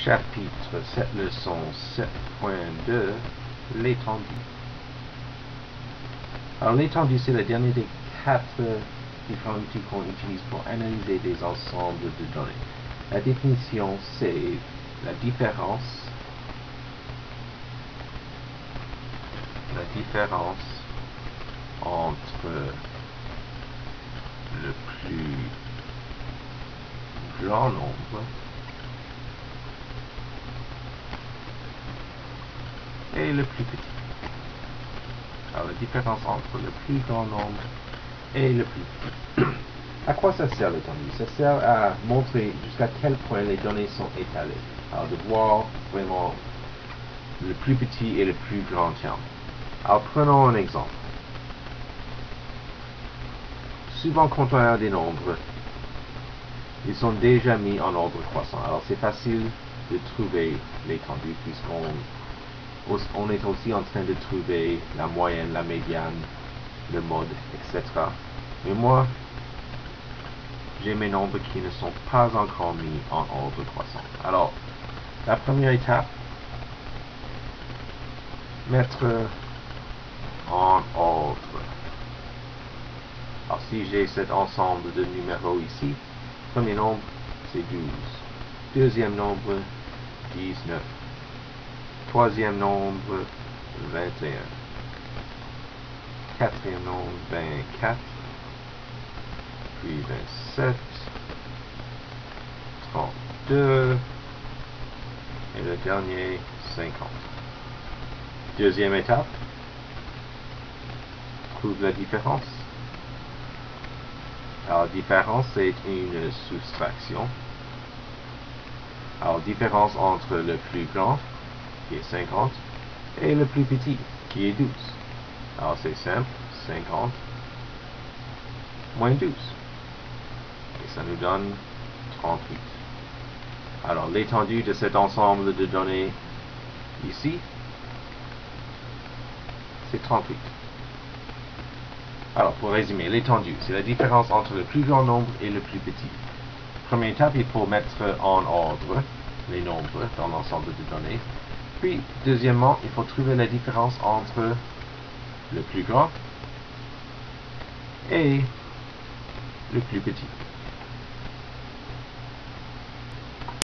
Chapitre 7, leçon 7.2, l'étendue. Alors l'étendue, c'est le dernier des 4 différents outils qu'on utilise pour analyser des ensembles de données. La définition, c'est la différence entre le plus grand nombre et le plus petit. Alors la différence entre le plus grand nombre et le plus petit. À quoi ça sert l'étendue? Ça sert à montrer jusqu'à quel point les données sont étalées. Alors de voir vraiment le plus petit et le plus grand terme. Alors prenons un exemple. Souvent quand on a des nombres, ils sont déjà mis en ordre croissant. Alors c'est facile de trouver l'étendue puisqu'on est aussi en train de trouver la moyenne, la médiane, le mode, etc. Mais moi, j'ai mes nombres qui ne sont pas encore mis en ordre croissant. Alors, la première étape, mettre en ordre. Alors, si j'ai cet ensemble de numéros ici, premier nombre, c'est 12. Deuxième nombre, 19. Troisième nombre, 21. Quatrième nombre, 24. Puis 27. 32. Et le dernier, 50. Deuxième étape, trouve la différence. Alors, différence, c'est une soustraction. Alors, différence entre le plus grand, qui est 50, et le plus petit, qui est 12. Alors, c'est simple, 50 moins 12. Et ça nous donne 38. Alors, l'étendue de cet ensemble de données ici, c'est 38. Alors, pour résumer, l'étendue, c'est la différence entre le plus grand nombre et le plus petit. Première étape, il faut mettre en ordre les nombres dans l'ensemble de données. Puis, deuxièmement, il faut trouver la différence entre le plus grand et le plus petit.